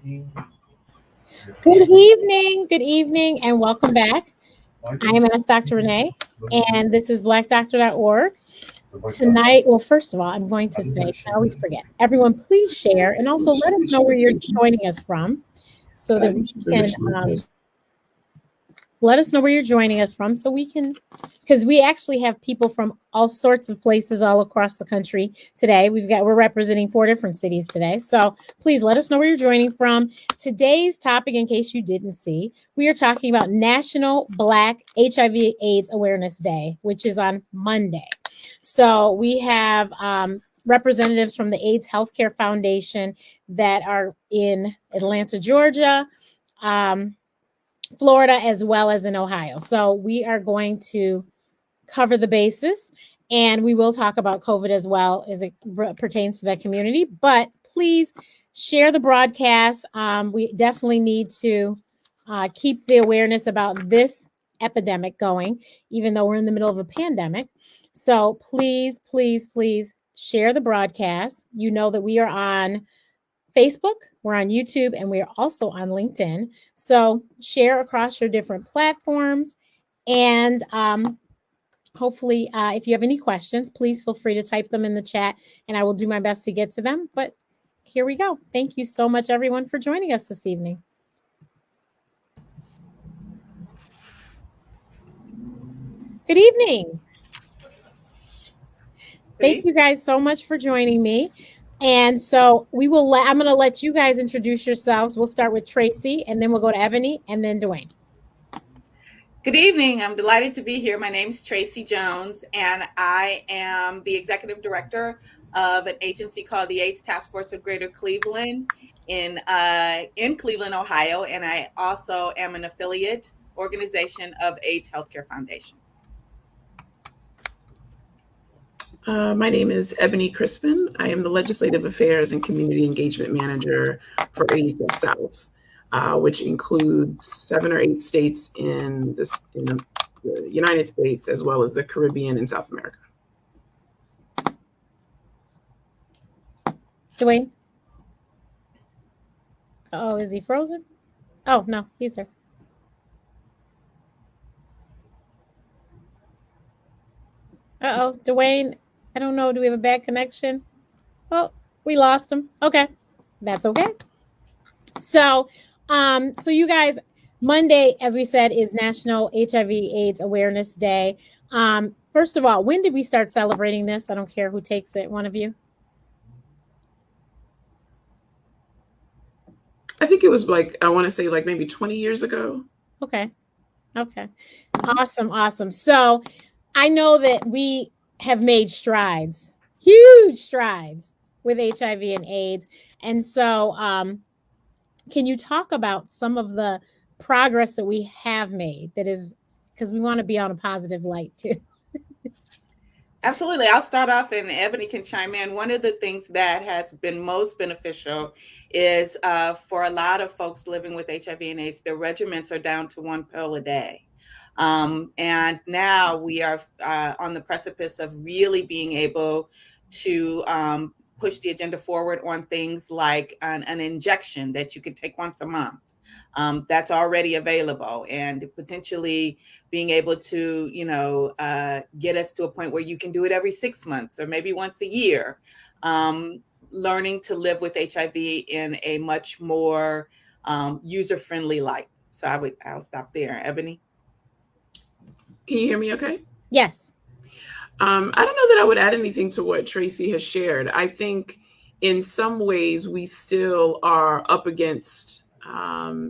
Good evening, and welcome back. I am Ask Dr. Renee, and this is blackdoctor.org. Tonight, well, first of all, I'm going to say, I always forget, everyone, please share and also let us know where you're joining us from so that we can let us know where you're joining us from so we can, because we actually have people from all sorts of places all across the country today. We're representing 4 different cities today. So please let us know where you're joining from. Today's topic, in case you didn't see, we are talking about National Black HIV AIDS Awareness Day, which is on Monday. So we have representatives from the AIDS Healthcare Foundation that are in Atlanta, Georgia, Florida, as well as in Ohio. So we are going to cover the bases, and we will talk about COVID as well as it pertains to that community. But please share the broadcast. We definitely need to keep the awareness about this epidemic going, even though we're in the middle of a pandemic. So please, please, please share the broadcast. You know that we are on Facebook, we're on YouTube, and we are also on LinkedIn. So share across your different platforms. And hopefully, if you have any questions, please feel free to type them in the chat, and I will do my best to get to them. But here we go. Thank you so much, everyone, for joining us this evening. Good evening. Thank you guys so much for joining me. And so I'm going to let you guys introduce yourselves. We'll start with Tracy, and then we'll go to Ebony, and then Dwayne. Good evening. I'm delighted to be here. My name is Tracy Jones, and I am the executive director of an agency called the AIDS Task Force of Greater Cleveland in Cleveland, Ohio. And I also am an affiliate organization of AIDS Healthcare Foundation. My name is Ebony Crispin. I am the Legislative Affairs and Community Engagement Manager for AHF South, which includes 7 or 8 states in the United States, as well as the Caribbean and South America. Dwayne? Oh, is he frozen? Oh, no, he's there. Uh-oh, Dwayne, I don't know. Do we have a bad connection? Oh, we lost him. Okay, that's okay. So you guys, Monday, as we said, is National HIV/AIDS Awareness Day. First of all, when did we start celebrating this? I don't care who takes it. One of you? I think it was I want to say maybe 20 years ago. Okay. Awesome. So I know that we have made strides, huge strides with HIV and AIDS. And so can you talk about some of the progress that we have made? That is, because we want to be on a positive light too. Absolutely. I'll start off and Ebony can chime in. One of the things that has been most beneficial is for a lot of folks living with HIV and AIDS, their regimens are down to 1 pill a day. And now we are on the precipice of really being able to push the agenda forward on things like an injection that you can take once a month. That's already available, and potentially being able to, get us to a point where you can do it every 6 months or maybe once a year. Learning to live with HIV in a much more user-friendly light. So I'll stop there. Ebony? Can you hear me okay? Yes. I don't know that I would add anything to what Tracy has shared. I think in some ways we still are up against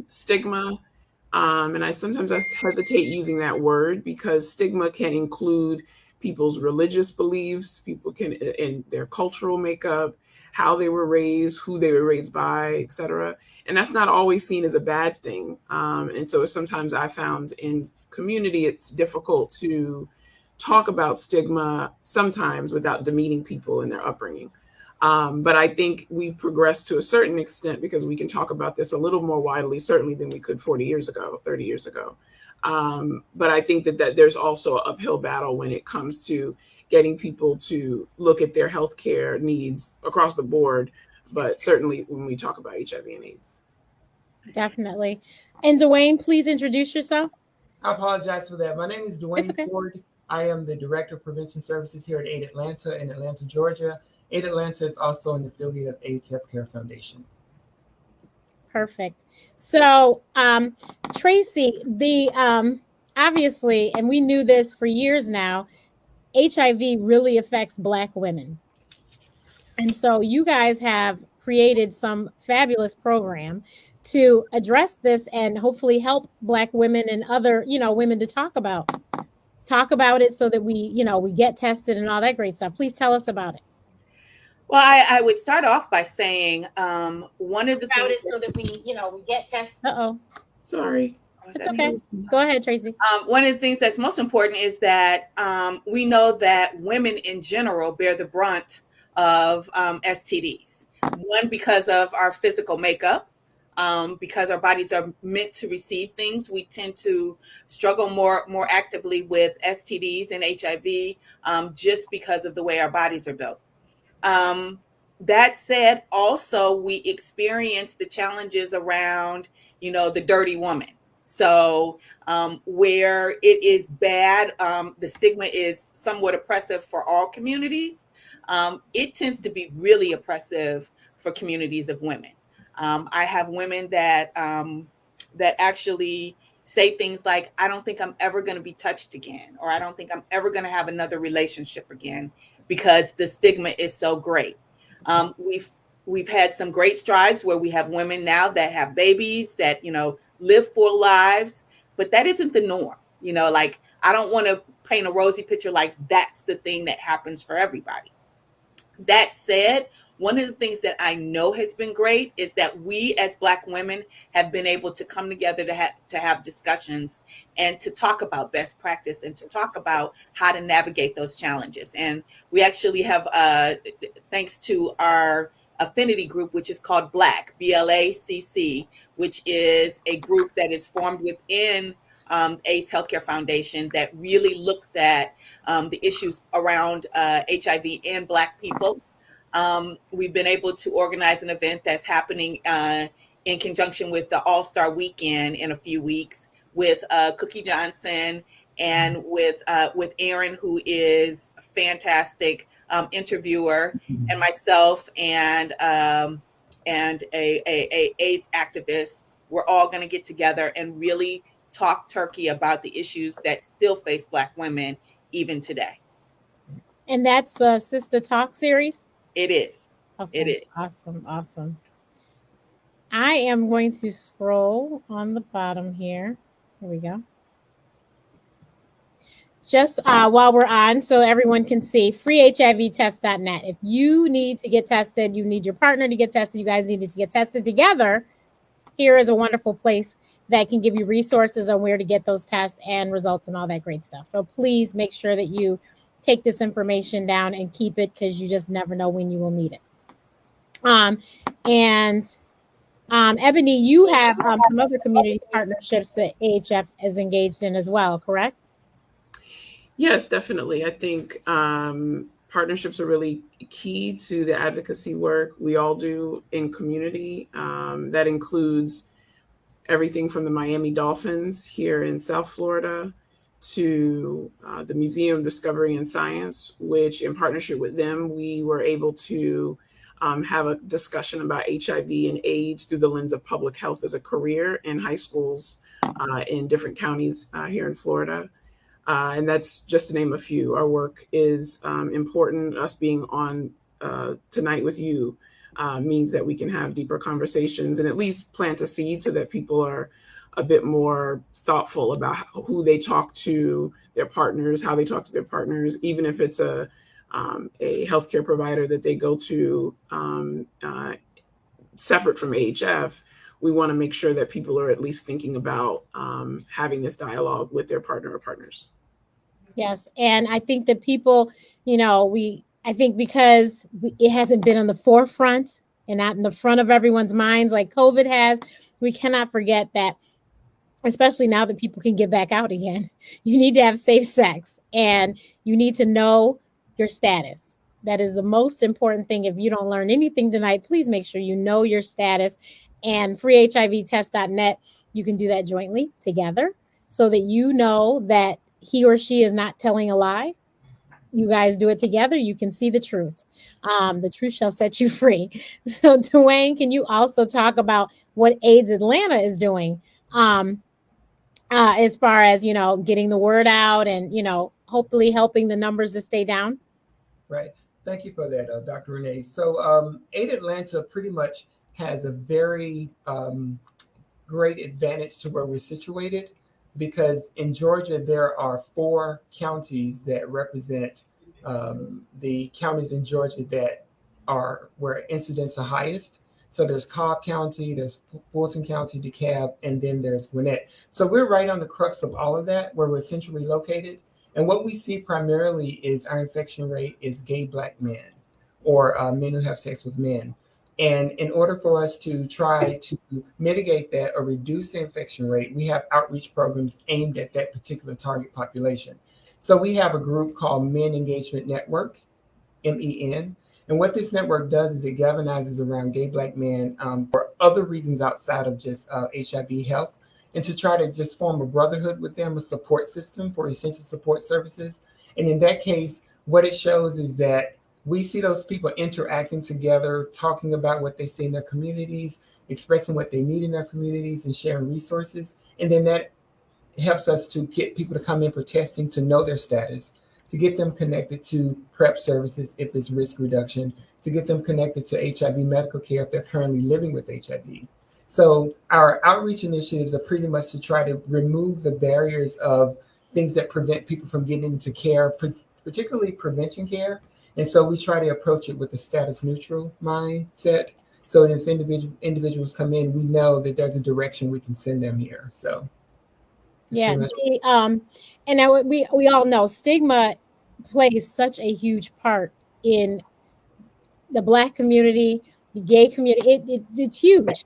stigma. And I sometimes hesitate using that word because stigma can include people's religious beliefs, in their cultural makeup, how they were raised, who they were raised by, et cetera. And that's not always seen as a bad thing. And so sometimes I found in community, it's difficult to talk about stigma sometimes without demeaning people in their upbringing. But I think we've progressed to a certain extent because we can talk about this a little more widely, certainly than we could 40 years ago, 30 years ago. But I think that there's also an uphill battle when it comes to getting people to look at their healthcare needs across the board, but certainly when we talk about HIV and AIDS. Definitely. And Dwayne, please introduce yourself. I apologize for that. My name is It's Dwayne okay. Ford. I am the Director of Prevention Services here at AIDS Atlanta in Atlanta, Georgia. AIDS Atlanta is also an affiliate of AIDS Healthcare Foundation. Perfect. So, Tracy, the obviously, and we knew this for years now, HIV really affects Black women. And so you guys have created some fabulous program to address this and hopefully help Black women and other, women to talk about it so that we get tested and all that great stuff. Please tell us about it. Well, I would start off by saying one of the About things it so that we get tested. Uh-oh. Sorry. It's okay. Go ahead, Tracy. One of the things that's most important is that we know that women in general bear the brunt of STDs. One, because of our physical makeup, because our bodies are meant to receive things, we tend to struggle more actively with STDs and HIV just because of the way our bodies are built. That said, also we experience the challenges around, the dirty woman. So where it is bad, the stigma is somewhat oppressive for all communities. It tends to be really oppressive for communities of women. I have women that actually say things like, I don't think I'm ever going to be touched again, or I don't think I'm ever going to have another relationship again because the stigma is so great. We've had some great strides where we have women now that have babies that, live full lives, but that isn't the norm. Like, I don't want to paint a rosy picture like that's the thing that happens for everybody. That said, one of the things that I know has been great is that we as Black women have been able to come together to have discussions and to talk about best practice and to talk about how to navigate those challenges. And we actually have, thanks to our affinity group, which is called BLACC, BLACC, which is a group that is formed within AIDS Healthcare Foundation that really looks at the issues around HIV and Black people. We've been able to organize an event that's happening in conjunction with the All-Star Weekend in a few weeks with Cookie Johnson and with Aaron, who is a fantastic interviewer, and myself and a AIDS activist. We're all going to get together and really talk turkey about the issues that still face Black women even today. And that's the Sister Talk series? It is. Okay. It is. Awesome. I am going to scroll on the bottom here. Here we go. Just while we're on, so everyone can see, freehivtest.net. If you need to get tested, you need your partner to get tested, you guys needed to get tested together, here is a wonderful place that can give you resources on where to get those tests and results and all that great stuff. So please make sure that you take this information down and keep it, because you just never know when you will need it. Ebony, you have some other community partnerships that AHF is engaged in as well, correct? Yes, definitely. I think partnerships are really key to the advocacy work we all do in community. That includes everything from the Miami Dolphins here in South Florida to the Museum of Discovery and Science, which in partnership with them, we were able to have a discussion about HIV and AIDS through the lens of public health as a career in high schools in different counties here in Florida. And that's just to name a few. Our work is important. Us being on tonight with you means that we can have deeper conversations and at least plant a seed so that people are a bit more thoughtful about who they talk to their partners, how they talk to their partners, even if it's a healthcare provider that they go to separate from AHF. We want to make sure that people are at least thinking about having this dialogue with their partner or partners. Yes. And I think that people, I think because it hasn't been on the forefront and not in the front of everyone's minds like COVID has, we cannot forget that, especially now that people can get back out again, you need to have safe sex and you need to know your status. That is the most important thing. If you don't learn anything tonight, please make sure you know your status and freehivtest.net. You can do that jointly together so that you know that he or she is not telling a lie. You guys do it together, you can see the truth. The truth shall set you free. So, Dwayne, can you also talk about what AIDS Atlanta is doing as far as, getting the word out and, hopefully helping the numbers to stay down? Right. Thank you for that, Dr. Renee. So, Aid Atlanta pretty much has a very great advantage to where we're situated, because in Georgia, there are 4 counties that represent the counties in Georgia that are where incidents are highest. So there's Cobb County, there's Fulton County, DeKalb, and then there's Gwinnett. So we're right on the crux of all of that, where we're centrally located. And what we see primarily is our infection rate is gay Black men, or men who have sex with men. And in order for us to try to mitigate that or reduce the infection rate, we have outreach programs aimed at that particular target population. So we have a group called Men Engagement Network, MEN. And what this network does is it galvanizes around gay Black men for other reasons outside of just HIV health, and to try to just form a brotherhood with them, a support system for essential support services. And in that case, what it shows is that we see those people interacting together, talking about what they see in their communities, expressing what they need in their communities, and sharing resources. And then that helps us to get people to come in for testing, to know their status, to get them connected to PrEP services if it's risk reduction, to get them connected to HIV medical care if they're currently living with HIV. So our outreach initiatives are pretty much to try to remove the barriers of things that prevent people from getting into care, particularly prevention care. And so we try to approach it with a status neutral mindset. So if individuals come in, we know that there's a direction we can send them here. So Yeah, and now we all know stigma plays such a huge part in the Black community, the gay community. It's huge.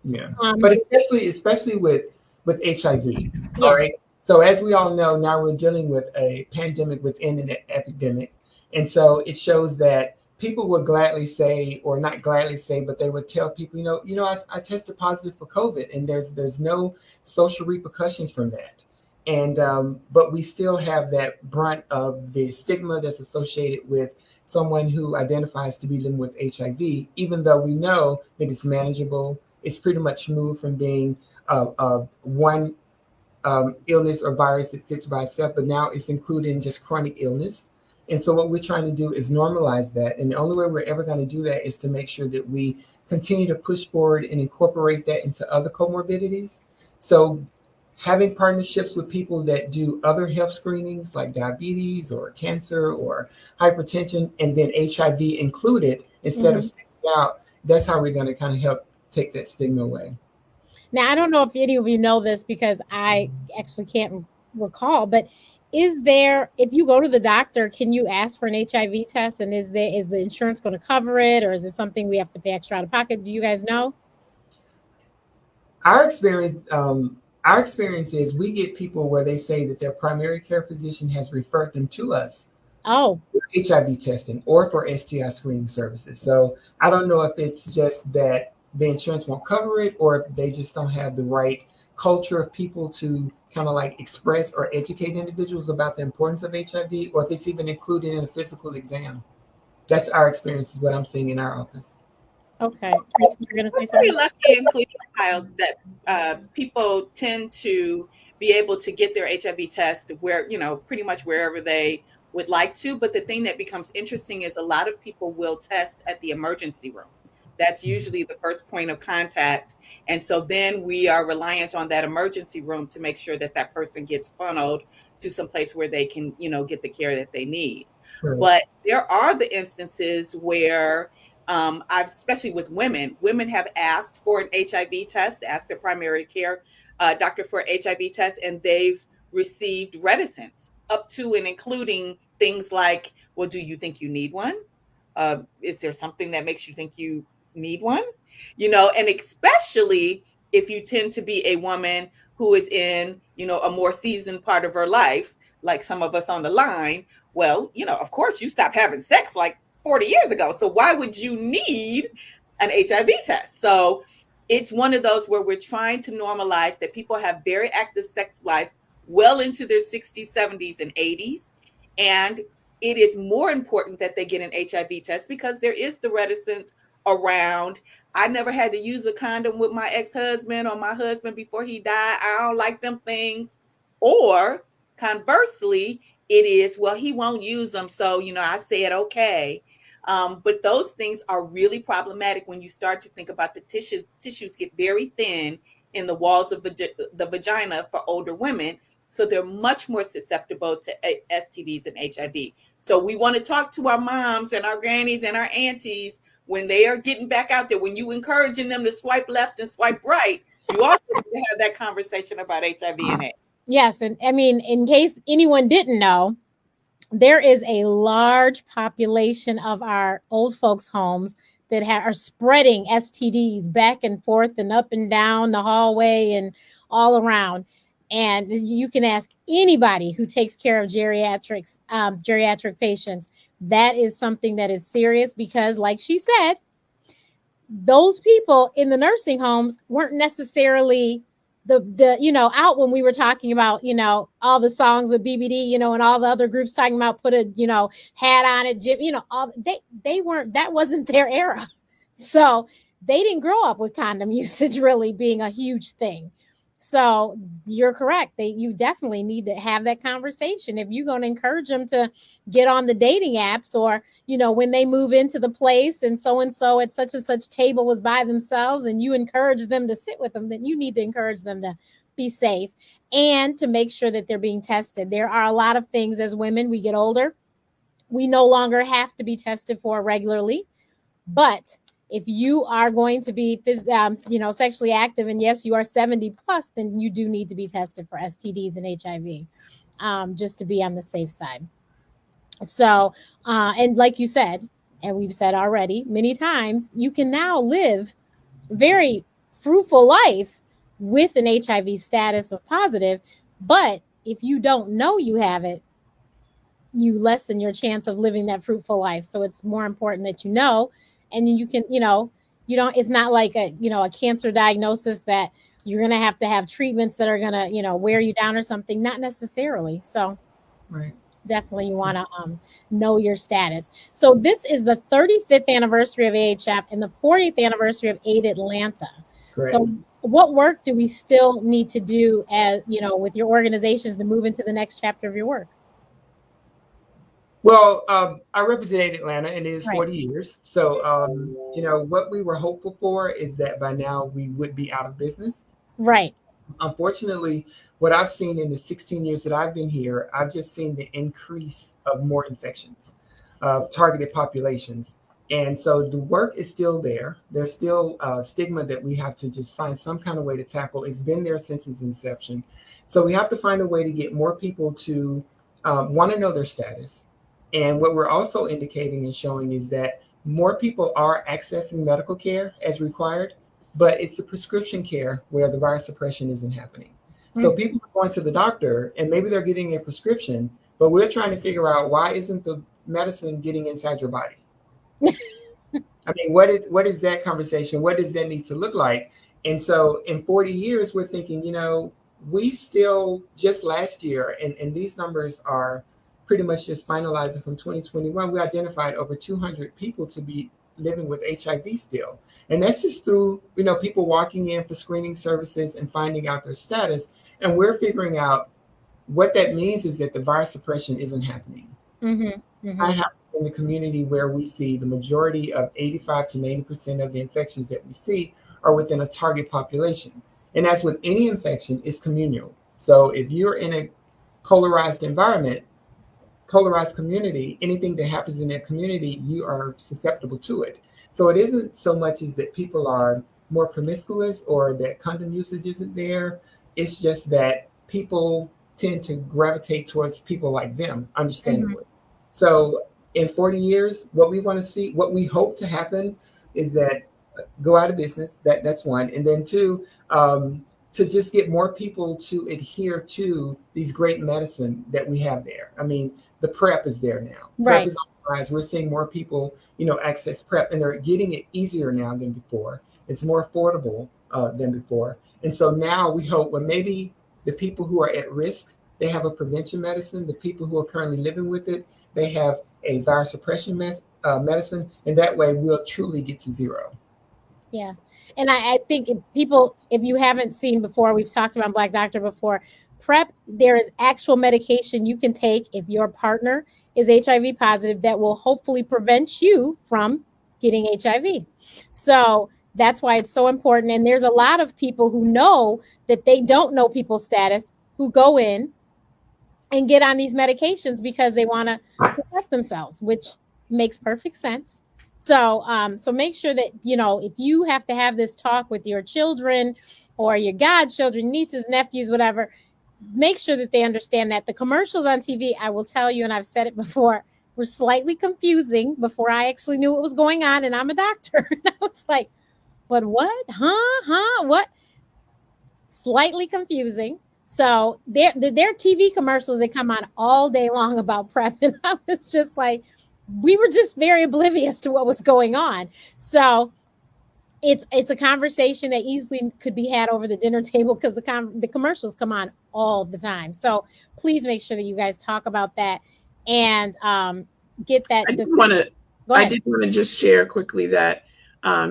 Yeah, but especially with HIV. Yeah. All right. So as we all know, now we're dealing with a pandemic within an epidemic, and so it shows that people would gladly say, or not gladly say, but they would tell people, I tested positive for COVID, and there's no social repercussions from that. And but we still have that brunt of the stigma that's associated with someone who identifies to be living with HIV, even though we know that it's manageable. It's pretty much moved from being one illness or virus that sits by itself, but now it's including just chronic illness. And so what we're trying to do is normalize that. And the only way we're ever going to do that is to make sure that we continue to push forward and incorporate that into other comorbidities. So having partnerships with people that do other health screenings like diabetes or cancer or hypertension, and then HIV included instead of sticking out, that's how we're going to kind of help take that stigma away. Now, I don't know if any of you know this, because I actually can't recall, but is there, if you go to the doctor, can you ask for an HIV test? And is the insurance going to cover it, or is it something we have to pay extra out of pocket? Do you guys know? Our experience is we get people where they say that their primary care physician has referred them to us. Oh, for HIV testing or for STI screening services. So I don't know if it's just that the insurance won't cover it, or if they just don't have the right culture of people to kind of like express or educate individuals about the importance of HIV, or if it's even included in a physical exam. That's our experience, is what I'm seeing in our office. Okay. We're pretty lucky in Cleveland, Ohio, that people tend to be able to get their HIV test where, pretty much wherever they would like to. But the thing that becomes interesting is a lot of people will test at the emergency room. That's usually the first point of contact. And so then we are reliant on that emergency room to make sure that that person gets funneled to some place where they can, get the care that they need. Right. But there are the instances where especially with women have asked for an HIV test, asked their primary care doctor for an HIV test, and they've received reticence up to and including things like, well, do you think you need one? Is there something that makes you think you need one? And especially if you tend to be a woman who is in, a more seasoned part of her life, like some of us on the line, well, of course you stopped having sex like 40 years ago. So why would you need an HIV test? So it's one of those where we're trying to normalize that people have very active sex life well into their 60s, 70s, and 80s. And it is more important that they get an HIV test because there is the reticence around, I never had to use a condom with my ex-husband or my husband before he died. I don't like them things. Or conversely, it is, well, he won't use them. So, I said, okay. But those things are really problematic when you start to think about the tissues get very thin in the walls of the vagina for older women. So they're much more susceptible to STDs and HIV. So we want to talk to our moms and our grannies and our aunties when they are getting back out there, when you encouraging them to swipe left and swipe right, you also need to have that conversation about HIV and AIDS. Yes. And I mean, in case anyone didn't know, there is a large population of our old folks' homes that are spreading STDs back and forth and up and down the hallway and all around. And you can ask anybody who takes care of geriatric patients. That is something that is serious because, like she said, those people in the nursing homes weren't necessarily the out when we were talking about all the songs with BBD, and all the other groups talking about put a hat on it, Jim, all they weren't, that wasn't their era. So they didn't grow up with condom usage really being a huge thing. So you're correct. You definitely need to have that conversation if you're going to encourage them to get on the dating apps, or when they move into the place and so at such and such table was by themselves, and you encourage them to sit with them, then you need to encourage them to be safe and to make sure that they're being tested. There are a lot of things as women, we get older, we no longer have to be tested for regularly, but if you are going to be, sexually active, and yes, you are 70 plus, then you do need to be tested for STDs and HIV, just to be on the safe side. So, and like you said, and we've said already many times, you can now live very fruitful life with an HIV status of positive, but if you don't know you have it, you lessen your chance of living that fruitful life. So it's more important that you know, and you can, you don't, it's not like a cancer diagnosis that you're going to have treatments that are going to, wear you down or something. Not necessarily. So Right. definitely you want to know your status. So this is the 35th anniversary of AHF and the 40th anniversary of AIDS Atlanta. Correct. So what work do we still need to do as, with your organizations to move into the next chapter of your work? Well, I represent Atlanta, and it is Right. 40 years. So, what we were hopeful for is that by now we would be out of business. Right. Unfortunately, what I've seen in the 16 years that I've been here, I've just seen the increase of more infections, targeted populations. And so the work is still there. There's still stigma that we have to just find some kind of way to tackle. It's been there since its inception. So we have to find a way to get more people to want to know their status. And what we're also indicating and showing is that more people are accessing medical care as required, but it's the prescription care where the virus suppression isn't happening. Mm-hmm. So people are going to the doctor and maybe they're getting a prescription, but we're trying to figure out, why isn't the medicine getting inside your body? I mean, what is that conversation? What does that need to look like? And so in 40 years, we're thinking, we still, just last year, and these numbers are pretty much just finalizing from 2021, we identified over 200 people to be living with HIV still. And that's just through, people walking in for screening services and finding out their status. And we're figuring out what that means is that the virus suppression isn't happening. Mm-hmm. Mm-hmm. I have in the community where we see the majority of 85 to 90% of the infections that we see are within a target population. And as with any infection, it's communal. So if you're in a polarized environment, polarized community, anything that happens in that community, you are susceptible to it. So it isn't so much as that people are more promiscuous or that condom usage isn't there. It's just that people tend to gravitate towards people like them, understandably. Mm-hmm. So in 40 years, what we want to see, what we hope to happen is that go out of business. That's one. And then two, to just get more people to adhere to these great medicine that we have there. I mean, the PrEP is there now. Right. PrEP is on the rise. We're seeing more people, access PrEP, and they're getting it easier now than before. It's more affordable. than before. And so now we hope, well, maybe the people who are at risk, they have a prevention medicine. The people who are currently living with it, they have a virus suppression medicine. And that way we'll truly get to zero. Yeah. And I think if you haven't seen before, we've talked about Black Doctor before, PrEP, there is actual medication you can take if your partner is HIV positive that will hopefully prevent you from getting HIV. So that's why it's so important. And there's a lot of people who know that they don't know people's status who go in and get on these medications because they want to protect themselves, which makes perfect sense. So, so make sure that, if you have to have this talk with your children or your godchildren, nieces, nephews, whatever, make sure that they understand that the commercials on TV, I will tell you, and I've said it before, were slightly confusing before I actually knew what was going on. And I'm a doctor. And I was like, but what? What? Slightly confusing. So their TV commercials, they come on all day long about PrEP. And I was just like, we were just very oblivious to what was going on. So it's a conversation that easily could be had over the dinner table because the commercials come on all the time. So please make sure that you guys talk about that and get that. I did want to just share quickly that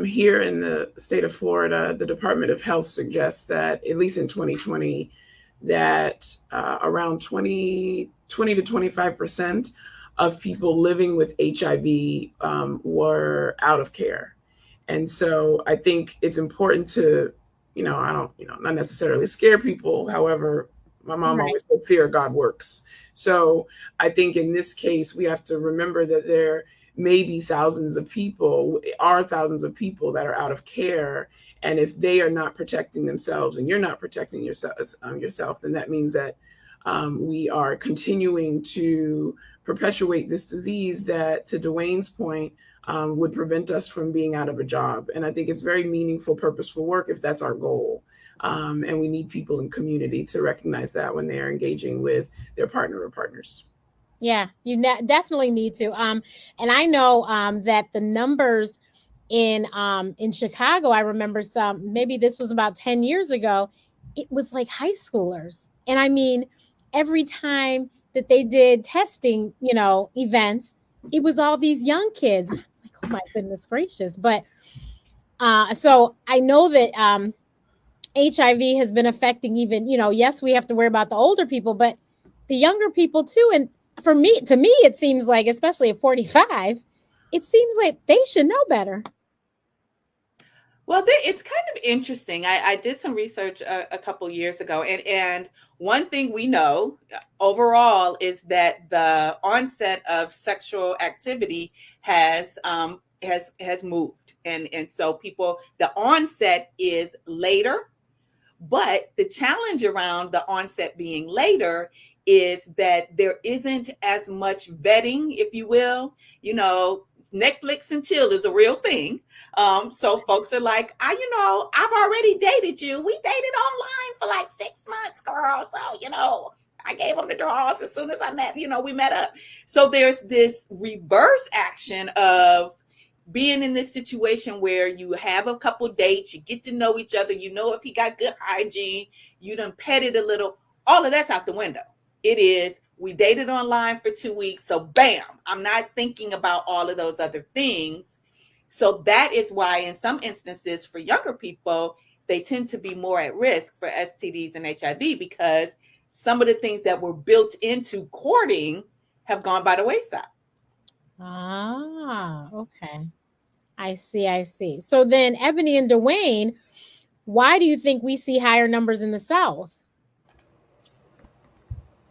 here in the state of Florida, the Department of Health suggests that at least in 2020, that around 20 to 25% of people living with HIV were out of care. And so I think it's important to, not necessarily scare people. However, my mom always said, fear God works. So I think in this case, we have to remember that there may be thousands of people that are out of care. And if they are not protecting themselves and you're not protecting yourself, then that means that we are continuing to perpetuate this disease that, to Dwayne's point, would prevent us from being out of a job. And I think it's very meaningful, purposeful work if that's our goal. And we need people in community to recognize that when they are engaging with their partner or partners. Yeah, you definitely need to. And I know that the numbers in Chicago, I remember maybe this was about 10 years ago, it was like high schoolers. And I mean, every time that they did testing, events, it was all these young kids. I was like, oh my goodness gracious. But so I know that HIV has been affecting even, yes, we have to worry about the older people, but the younger people too. And to me, it seems like, especially at 45, it seems like they should know better. Well, it's kind of interesting. I did some research a couple years ago, and one thing we know overall is that the onset of sexual activity has moved, and so the onset is later, but the challenge around the onset being later is that there isn't as much vetting, if you will. Netflix and chill is a real thing. So folks are like, I've already dated you. We dated online for like 6 months, girl. So, I gave them the draws as soon as I met, we met up. So there's this reverse action of being in this situation where you have a couple dates, you get to know each other, if he got good hygiene, you done petted a little, all of that's out the window. It is, we dated online for 2 weeks, so bam, I'm not thinking about all of those other things. So that is why in some instances for younger people, they tend to be more at risk for STDs and HIV because some of the things that were built into courting have gone by the wayside. Ah, okay. I see. So then, Ebony and Dwayne, why do you think we see higher numbers in the South?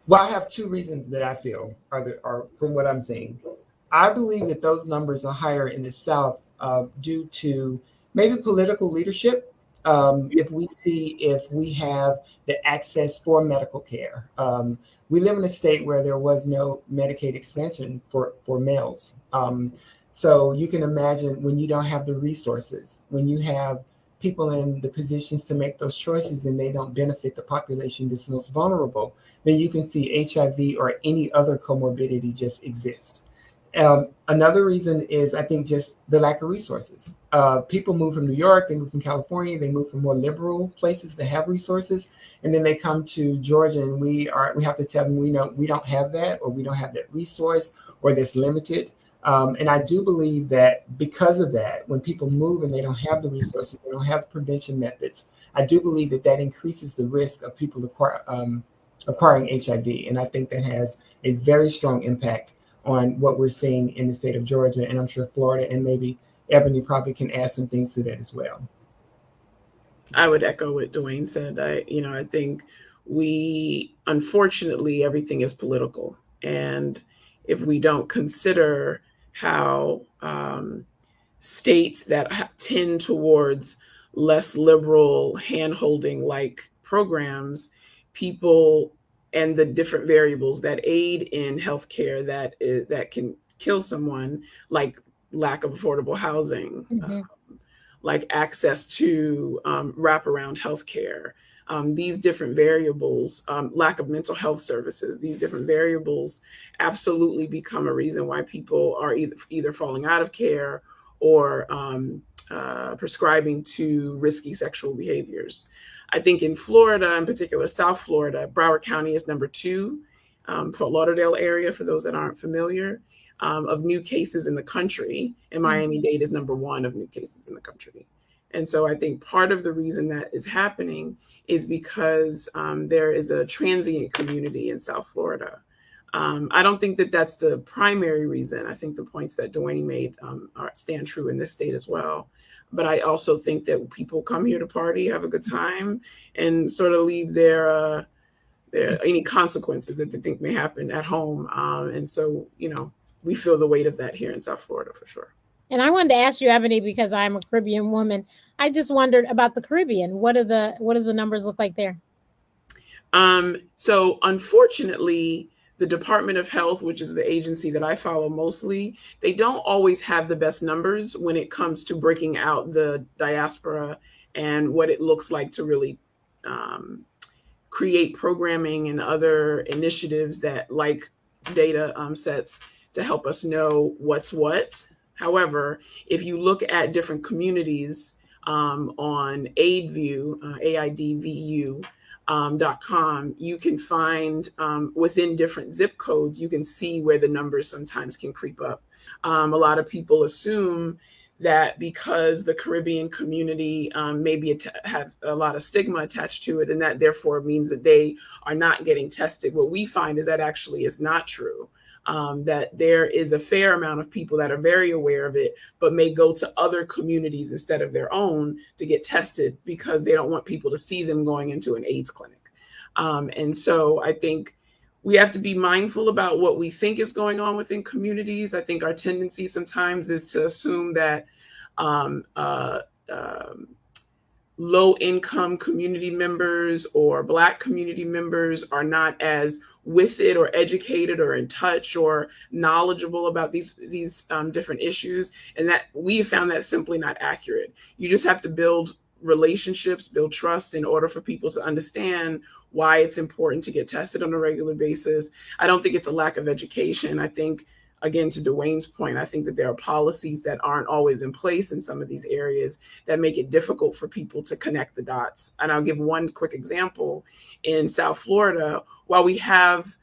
Well, I have two reasons that I feel are from what I'm seeing. I believe that those numbers are higher in the South due to maybe political leadership. If we have the access for medical care. We live in a state where there was no Medicaid expansion for males. So you can imagine when you don't have the resources, when you have people in the positions to make those choices and they don't benefit the population that's most vulnerable, then you can see HIV or any other comorbidity just exist. Another reason is, I think, just the lack of resources. People move from New York, they move from California, they move from more liberal places that have resources, and then they come to Georgia, and we have to tell them we don't have that, or we don't have that resource, or that's limited. And I do believe that because of that, when people move and they don't have the resources, they don't have prevention methods, I do believe that that increases the risk of people acquiring HIV. And I think that has a very strong impact on what we're seeing in the state of Georgia. And I'm sure Florida, and maybe Ebony probably can add some things to that as well. I would echo what Dwayne said. I think unfortunately, everything is political. And if we don't consider how states that tend towards less liberal hand-holding like programs, people and the different variables that aid in healthcare that can kill someone, like lack of affordable housing, like access to wraparound healthcare, these different variables, lack of mental health services, these different variables absolutely become a reason why people are either falling out of care or prescribing to risky sexual behaviors. I think in Florida, in particular, South Florida, Broward County is number 2 for Lauderdale area, for those that aren't familiar, of new cases in the country. And Miami-Dade is number 1 of new cases in the country. And so I think part of the reason that is happening is because there is a transient community in South Florida. I don't think that that's the primary reason. I think the points that Dwayne made stand true in this state as well. But I also think that people come here to party, have a good time, and sort of leave their any consequences that they think may happen at home. And so, we feel the weight of that here in South Florida for sure. And I wanted to ask you, Ebony, because I'm a Caribbean woman. I just wondered about the Caribbean. What do the numbers look like there? So unfortunately, the Department of Health, which is the agency that I follow mostly, they don't always have the best numbers when it comes to breaking out the diaspora and what it looks like to really create programming and other initiatives that like data sets to help us know what's what. However, if you look at different communities on AidView, AIDVU.com, you can find within different zip codes, you can see where the numbers sometimes can creep up. A lot of people assume that because the Caribbean community maybe have a lot of stigma attached to it, and that therefore means that they are not getting tested. What we find is that actually is not true. That there is a fair amount of people that are very aware of it, but may go to other communities instead of their own to get tested because they don't want people to see them going into an AIDS clinic. And so I think we have to be mindful about what we think is going on within communities. I think our tendency sometimes is to assume that low-income community members or Black community members are not as with it or educated or in touch or knowledgeable about these different issues. And that we have found that simply not accurate. You just have to build relationships, build trust in order for people to understand why it's important to get tested on a regular basis. I don't think it's a lack of education. I think, again, to Dwayne's point, I think that there are policies that aren't always in place in some of these areas that make it difficult for people to connect the dots. And I'll give one quick example. In South Florida, while we have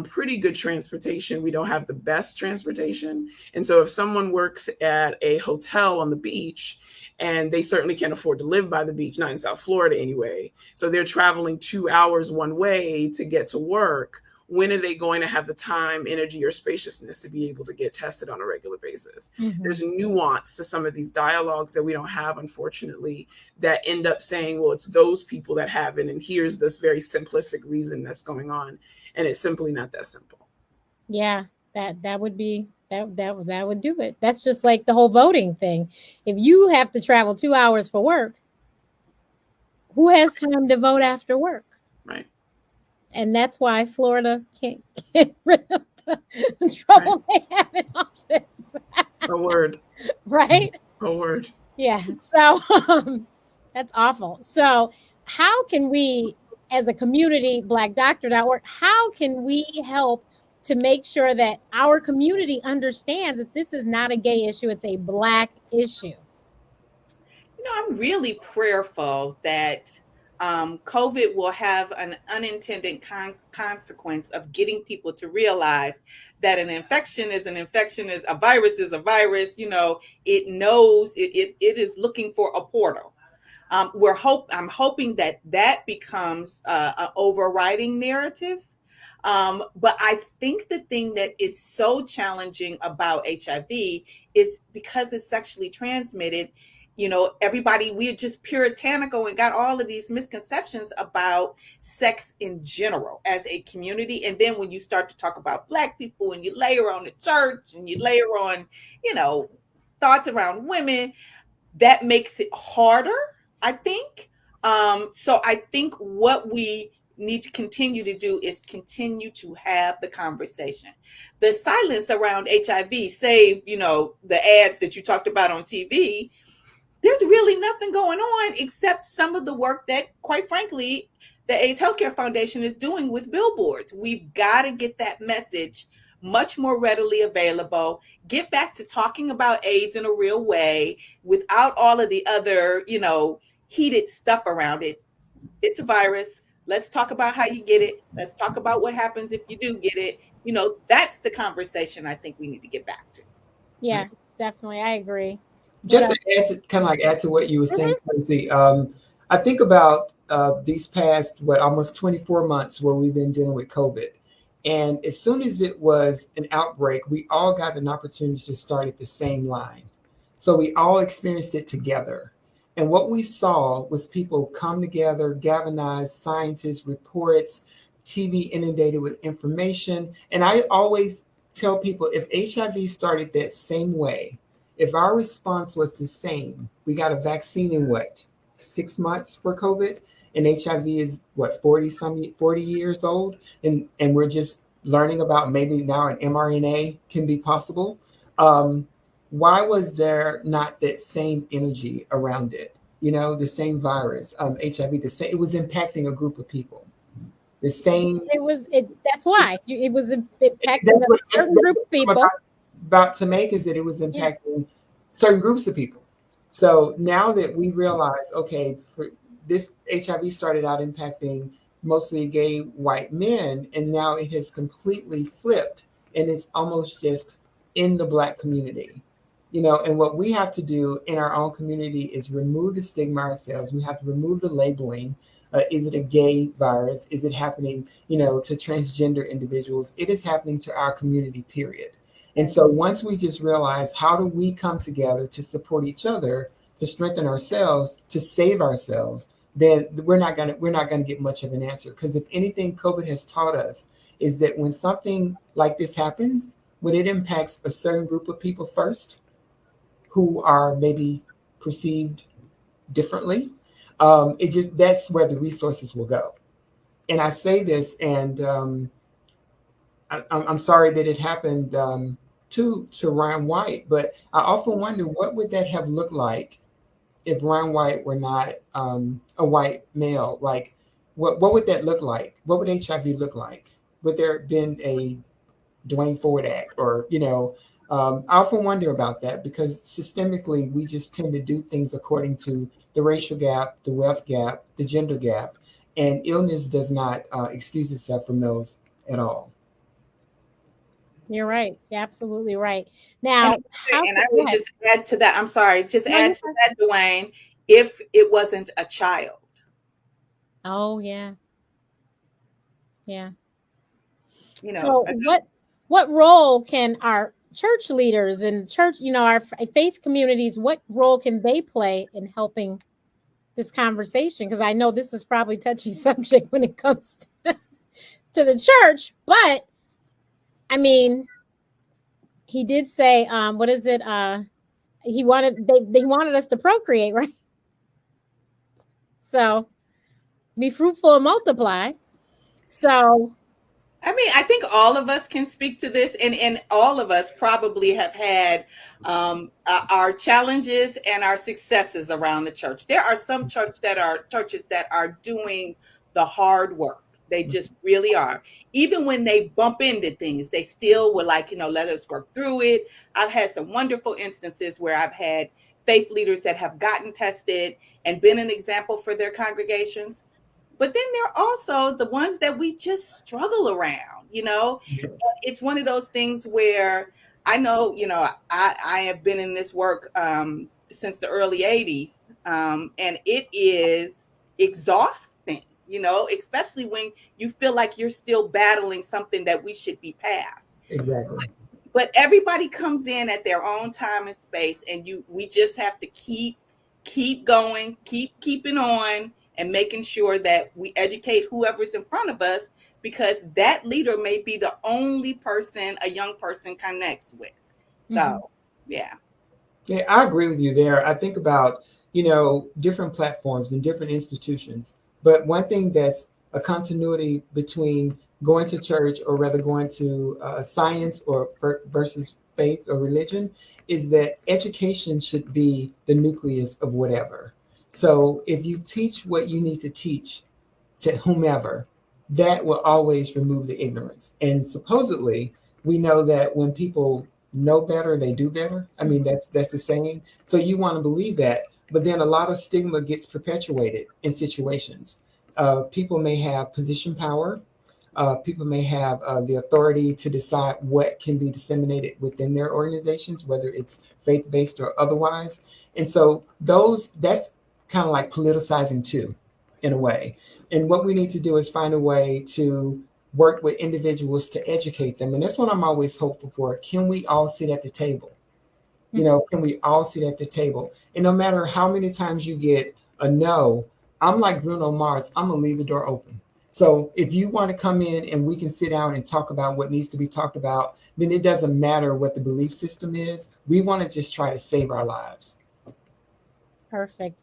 pretty good transportation, we don't have the best transportation. And so if someone works at a hotel on the beach, and they certainly can't afford to live by the beach, not in South Florida anyway, so they're traveling 2 hours one way to get to work, when are they going to have the time, energy, or spaciousness to be able to get tested on a regular basis? There's nuance to some of these dialogues that we don't have, unfortunately, that end up saying, well, it's those people that have it, and here's this very simplistic reason that's going on. And it's simply not that simple. Yeah, that would be that would do it. That's just like the whole voting thing. If you have to travel 2 hours for work, who has time to vote after work? Right. And that's why Florida can't get rid of the trouble they have in office. A word. Right? A word. Yeah. So that's awful. So how can we, as a community, blackdoctor.org, how can we help to make sure that our community understands that this is not a gay issue, it's a Black issue. I'm really prayerful that COVID will have an unintended consequence of getting people to realize that an infection is an infection, is a virus is a virus. It knows it is looking for a portal. I'm hoping that becomes an overriding narrative. But I think the thing that is so challenging about HIV is because it's sexually transmitted. Everybody, we're just puritanical and got all of these misconceptions about sex in general as a community. And then when you start to talk about Black people and you layer on the church and you layer on, thoughts around women, that makes it harder, I think. So I think what we need to continue to do is continue to have the conversation. The silence around HIV, save, the ads that you talked about on TV, there's really nothing going on except some of the work that, quite frankly, the AIDS Healthcare Foundation is doing with billboards. We've got to get that message much more readily available, get back to talking about AIDS in a real way without all of the other, heated stuff around it. It's a virus. Let's talk about how you get it. Let's talk about what happens if you do get it. That's the conversation I think we need to get back to. Yeah, definitely. I agree. Just to add to add to what you were saying, Tracy, I think about these past almost 24 months where we've been dealing with COVID. And as soon as it was an outbreak, we all got an opportunity to start at the same line. So we all experienced it together. And what we saw was people come together, galvanize, scientists, reports, TV inundated with information. And I always tell people, if HIV started that same way, if our response was the same, we got a vaccine in 6 months for COVID, and HIV is 40 years old, and we're just learning about maybe now an mRNA can be possible. Why was there not that same energy around it? The same virus, HIV, the same. It was impacting a group of people. The same. That's why it was impacting a certain group of people. About to make is that it was impacting certain groups of people. So now that we realize, okay, this HIV started out impacting mostly gay white men, and now it has completely flipped, and it's almost just in the Black community. And what we have to do in our own community is remove the stigma ourselves. We have to remove the labeling. Is it a gay virus? Is it happening, to transgender individuals? It is happening to our community, period. And so once we just realize, how do we come together to support each other, to strengthen ourselves, to save ourselves, then we're not gonna get much of an answer. Because if anything COVID has taught us is that when something like this happens, when it impacts a certain group of people first, who are maybe perceived differently, that's where the resources will go. And I say this, and I'm sorry that it happened to Ryan White, but I often wonder, what would that have looked like if Ryan White were not a white male? Like, what would that look like? What would HIV look like? Would there have been a Dwayne Ford Act? Or, I often wonder about that, because systemically we just tend to do things according to the racial gap, the wealth gap, the gender gap, and illness does not excuse itself from those at all. You're right. You're absolutely right. Now, and I would just add to that. I'm sorry, add to that, Dwayne, if it wasn't a child. Oh, yeah. Yeah. You know, so what role can our church leaders and church, our faith communities, what role can they play in helping this conversation? Because I know this is probably a touchy subject when it comes to the church, but I mean, he did say, what is it? They wanted us to procreate, right? So be fruitful and multiply. So I mean, I think all of us can speak to this, and all of us probably have had our challenges and our successes around the church. There are some churches that are doing the hard work. They just really are. Even when they bump into things, they still would like, let us work through it. I've had some wonderful instances where I've had faith leaders that have gotten tested and been an example for their congregations. But then there are also the ones that we just struggle around. Yeah. It's one of those things where I know, I have been in this work since the early 80s, and it is exhausting, especially when you feel like you're still battling something that we should be past. Exactly. But everybody comes in at their own time and space, and we just have to keep going, keeping on, and making sure that we educate whoever's in front of us, because that leader may be the only person a young person connects with. So, yeah. Yeah, I agree with you there. I think about, different platforms and different institutions. But one thing that's a continuity between going to church, or rather going to science or versus faith or religion, is that education should be the nucleus of whatever. So if you teach what you need to teach to whomever, that will always remove the ignorance. And supposedly, we know that when people know better, they do better. I mean, that's the saying. So you want to believe that, but then a lot of stigma gets perpetuated in situations. People may have position power. People may have the authority to decide what can be disseminated within their organizations, whether it's faith-based or otherwise. And so that's kind of like politicizing too, in a way. And what we need to do is find a way to work with individuals to educate them. And that's what I'm always hopeful for. Can we all sit at the table? Can we all sit at the table? And no matter how many times you get a no, I'm like Bruno Mars, I'm gonna leave the door open. So if you want to come in and we can sit down and talk about what needs to be talked about, then it doesn't matter what the belief system is. We want to just try to save our lives. Perfect.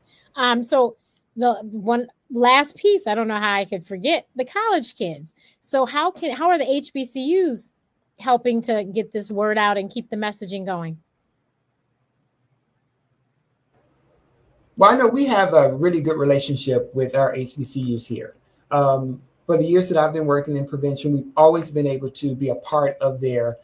So the one last piece, I don't know how I could forget the college kids. So how are the HBCUs helping to get this word out and keep the messaging going? Well, I know we have a really good relationship with our HBCUs here. For the years that I've been working in prevention, we've always been able to be a part of their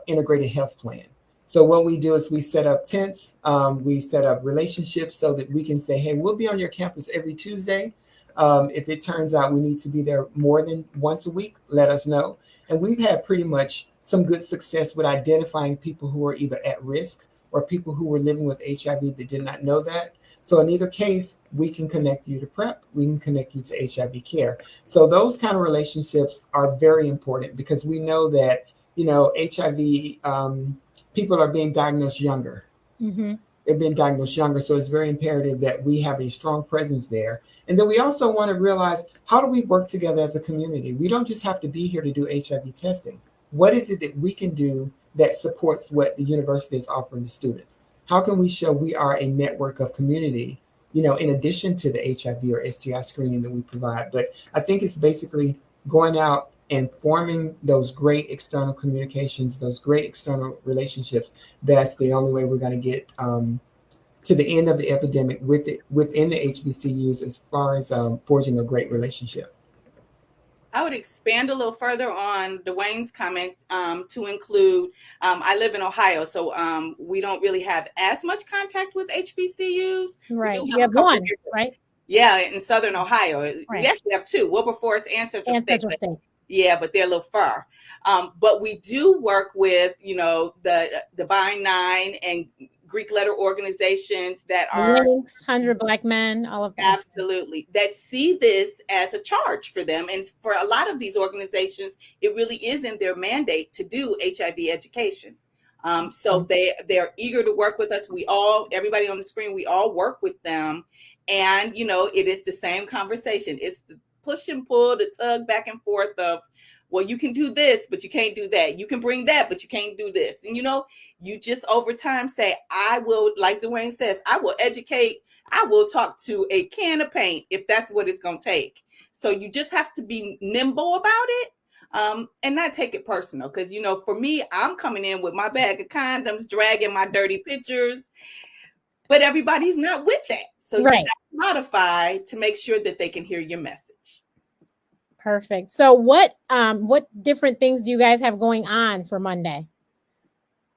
integrated health plan. So what we do is we set up tents, we set up relationships so that we can say, hey, we'll be on your campus every Tuesday. If it turns out we need to be there more than once a week, let us know. And we've had pretty much some good success with identifying people who are either at risk or people who were living with HIV that did not know that. So in either case, we can connect you to PrEP, we can connect you to HIV care. So those kind of relationships are very important, because we know that, HIV, people are being diagnosed younger. They're being diagnosed younger. So it's very imperative that we have a strong presence there. And then we also want to realize, how do we work together as a community? We don't just have to be here to do HIV testing. What is it that we can do that supports what the university is offering to students? How can we show we are a network of community, in addition to the HIV or STI screening that we provide? But I think it's basically going out and forming those great external communications, those great external relationships. That's the only way we're going to get to the end of the epidemic within the HBCUs, as far as forging a great relationship. I would expand a little further on Dwayne's comment to include, I live in Ohio, so we don't really have as much contact with HBCUs. Right. We do You have have a couple one, here. right? Yeah, in Southern Ohio. Right. We actually have two, Wilberforce and Central And State. Central State. Yeah, but they're a little far. But we do work with, the Divine Nine and Greek letter organizations that are Links, 100 Black Men, all of that. absolutely that see this as a charge for them. And for a lot of these organizations, it really is in their mandate to do HIV education. So they're eager to work with us. Everybody on the screen, we all work with them. And, it is the same conversation. It's the push and pull, the tug back and forth of, well, you can do this, but you can't do that. You can bring that, but you can't do this. And, you just over time say, I will, like Dwayne says, I will educate. I will talk to a can of paint if that's what it's going to take. So you just have to be nimble about it. And not take it personal. Because, for me, I'm coming in with my bag of condoms, dragging my dirty pictures, but everybody's not with that. So you got to modify to make sure that they can hear your message. Perfect. So what different things do you guys have going on for Monday?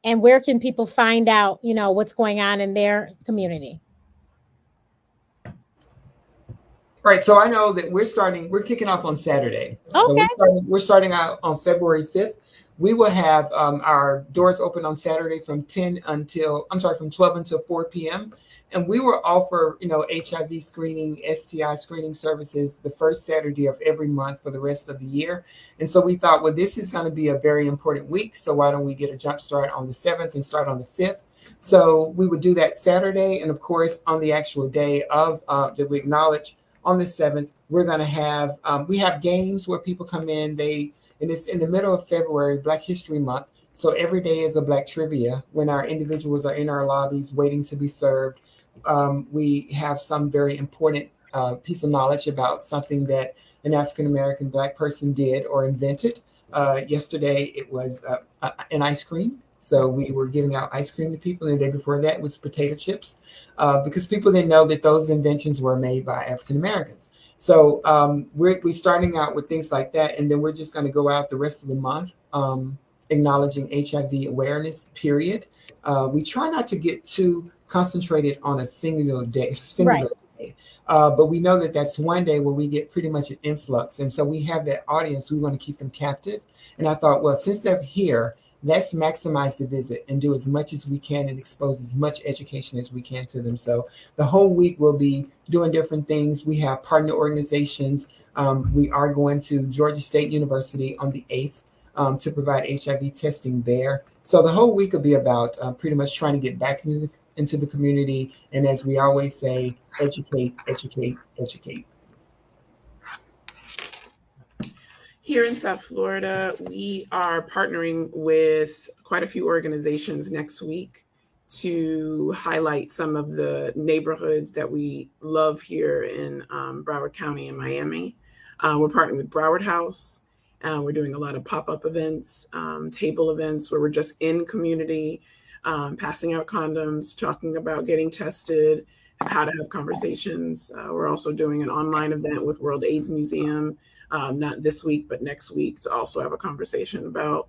And where can people find out, what's going on in their community? Right. So I know that we're kicking off on Saturday. Okay. So we're starting out on February 5th. We will have our doors open on Saturday from 12 until 4 p.m. And we will offer, HIV screening, STI screening services the first Saturday of every month for the rest of the year. And so we thought, well, this is going to be a very important week. So why don't we get a jump start on the 7th and start on the 5th? So we would do that Saturday. And of course, on the actual day of that we acknowledge on the 7th, we're going to have, we have games where people come in. And it's in the middle of February, Black History Month. So every day is a Black trivia when our individuals are in our lobbies waiting to be served. We have some very important piece of knowledge about something that an African-American Black person did or invented. Yesterday, it was an ice cream. So we were giving out ice cream to people. And the day before that was potato chips because people didn't know that those inventions were made by African-Americans. So we're starting out with things like that. And then we're just going to go out the rest of the month acknowledging HIV awareness, period. We try not to get too concentrated on a singular day. Right. But we know that that's one day where we get pretty much an influx. And so we have that audience. We want to keep them captive. And I thought, well, since they're here, let's maximize the visit and do as much as we can and expose as much education as we can to them. So the whole week we'll be doing different things. We have partner organizations. We are going to Georgia State University on the 8th to provide HIV testing there. So the whole week will be about pretty much trying to get back into the community. And as we always say, educate, educate, educate. Here in South Florida, we are partnering with quite a few organizations next week to highlight some of the neighborhoods that we love here in Broward County and Miami. We're partnering with Broward House. We're doing a lot of pop-up events, table events where we're just in community, passing out condoms, talking about getting tested, how to have conversations. We're also doing an online event with World AIDS Museum, not this week, but next week, to also have a conversation about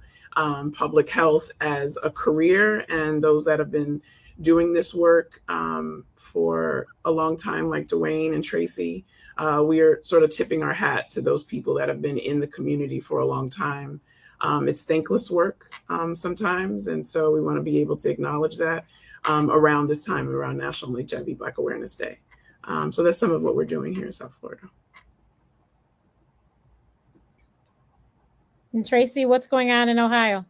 public health as a career, and those that have been doing this work for a long time, like Dwayne and Tracy. We are sort of tipping our hat to those people that have been in the community for a long time. It's thankless work sometimes, and so we want to be able to acknowledge that around this time, around National HIV Black Awareness Day. So that's some of what we're doing here in South Florida. And Tracy, what's going on in Ohio?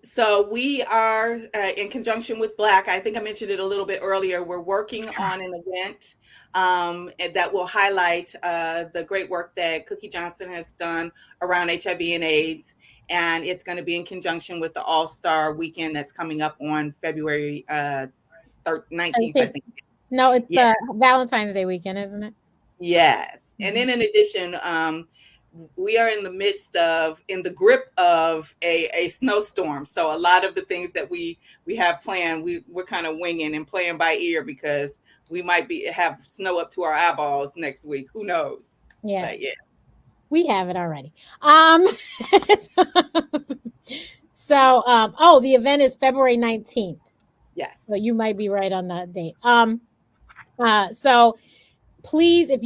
So we are in conjunction with Black. I think I mentioned it a little bit earlier. We're working on an event that will highlight the great work that Cookie Johnson has done around HIV and AIDS. And it's going to be in conjunction with the All-Star Weekend that's coming up on February 19th, I think. No, it's Valentine's Day weekend, isn't it? Yes. And then in addition, we are in the grip of a snowstorm. So a lot of the things that we have planned, we're kind of winging and playing by ear because we might have snow up to our eyeballs next week. Who knows? Yeah. But yeah. We have it already. So, the event is February 19th. Yes. So you might be right on that date. So please, if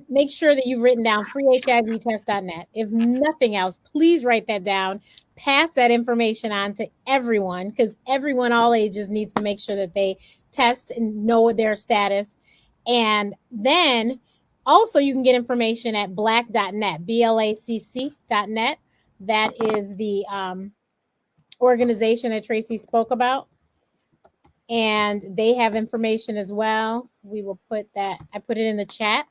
make sure that you've written down freehivtest.net. If nothing else, please write that down. Pass that information on to everyone, because everyone, all ages, needs to make sure that they test and know their status. And then also you can get information at black.net, blacc.net. That is the organization that Tracy spoke about. And they have information as well. We will put that. I put it in the chat.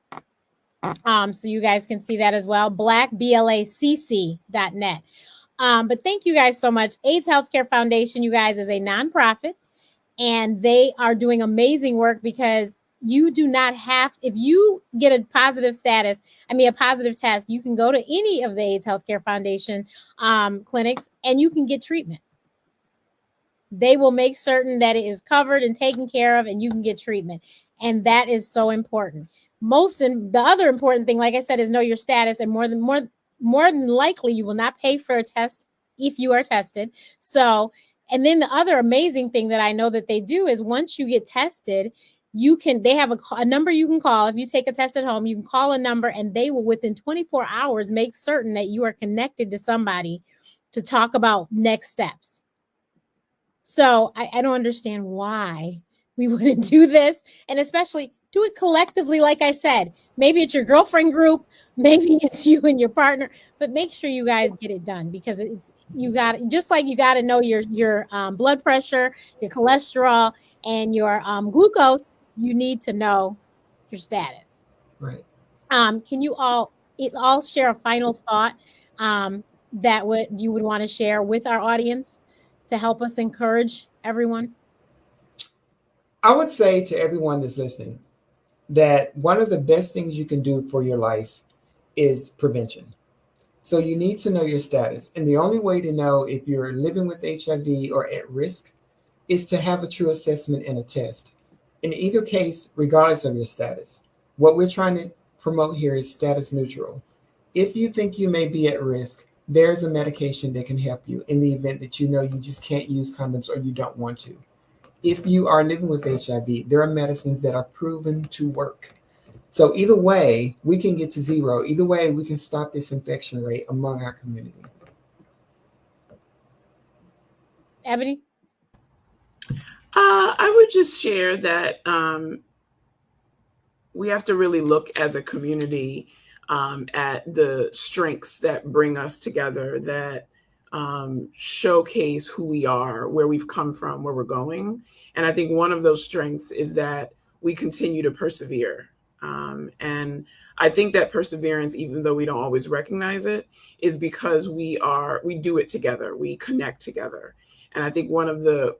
So you guys can see that as well. blacc.net. But thank you guys so much. AIDS Healthcare Foundation, you guys, is a nonprofit, and they are doing amazing work because you do not have, if you get a positive test, you can go to any of the AIDS Healthcare Foundation clinics and you can get treatment. They will make certain that it is covered and taken care of, and you can get treatment. And that is so important. The other important thing, like I said, is know your status. And more than likely, you will not pay for a test if you are tested. So, and then the other amazing thing that I know that they do is once you get tested, they have a number you can call. If you take a test at home, you can call a number and they will within 24 hours make certain that you are connected to somebody to talk about next steps. So I don't understand why we wouldn't do this, and especially do it collectively. Like I said, maybe it's your girlfriend group, maybe it's you and your partner, but make sure you guys get it done, because you got to know your blood pressure, your cholesterol, and your glucose. You need to know your status. Right. Can you all share a final thought that you would want to share with our audience to help us encourage everyone? I would say to everyone that's listening that one of the best things you can do for your life is prevention. So you need to know your status. And the only way to know if you're living with HIV or at risk is to have a true assessment and a test. In either case, regardless of your status, what we're trying to promote here is status neutral. If you think you may be at risk, there's a medication that can help you in the event that you know you just can't use condoms or you don't want to. If you are living with HIV, there are medicines that are proven to work. So either way, we can get to zero. Either way, we can stop this infection rate among our community. Ebony? I would just share that we have to really look as a community at the strengths that bring us together, that showcase who we are, where we've come from, where we're going. And I think one of those strengths is that we continue to persevere. And I think that perseverance, even though we don't always recognize it, is because we do it together. We connect together. And I think one of the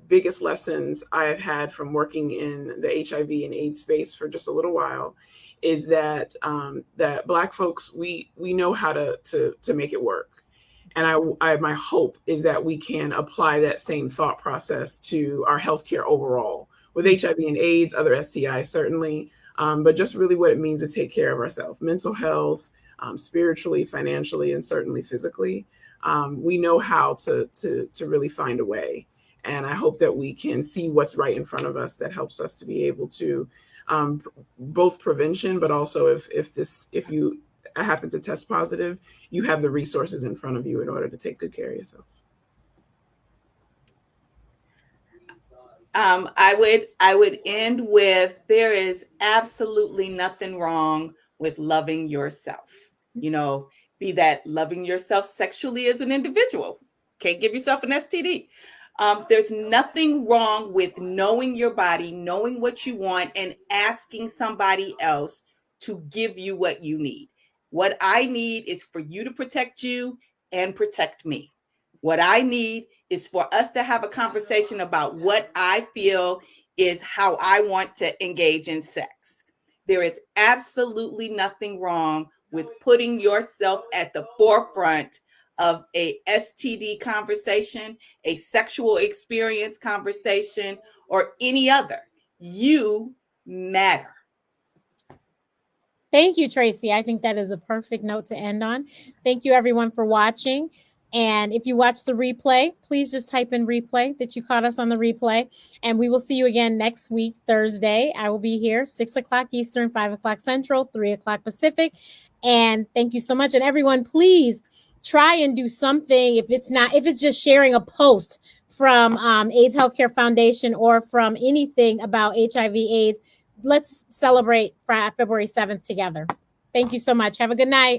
biggest lessons I have had from working in the HIV and AIDS space for just a little while is that that Black folks, we know how to make it work. And my hope is that we can apply that same thought process to our healthcare overall, with HIV and AIDS, other STIs certainly, but just really what it means to take care of ourselves, mental health, spiritually, financially, and certainly physically. We know how to really find a way. And I hope that we can see what's right in front of us that helps us to be able to both prevention, but also if you happen to test positive, you have the resources in front of you in order to take good care of yourself. I would end with, there is absolutely nothing wrong with loving yourself. You know, be that loving yourself sexually as an individual. Can't give yourself an STD. There's nothing wrong with knowing your body, knowing what you want, and asking somebody else to give you what you need. What I need is for you to protect you and protect me. What I need is for us to have a conversation about what I feel is how I want to engage in sex. There is absolutely nothing wrong with putting yourself at the forefront of a STD conversation, a sexual experience conversation, or any other. You matter. Thank you, Tracy. I think that is a perfect note to end on. Thank you, everyone, for watching. And if you watch the replay, please just type in replay that you caught us on the replay. And we will see you again next week, Thursday. I will be here 6 o'clock Eastern, 5 o'clock Central, 3 o'clock Pacific. And thank you so much. And everyone, please try and do something. If it's just sharing a post from AIDS Healthcare Foundation or from anything about HIV/AIDS, let's celebrate February 7th together. Thank you so much. Have a good night.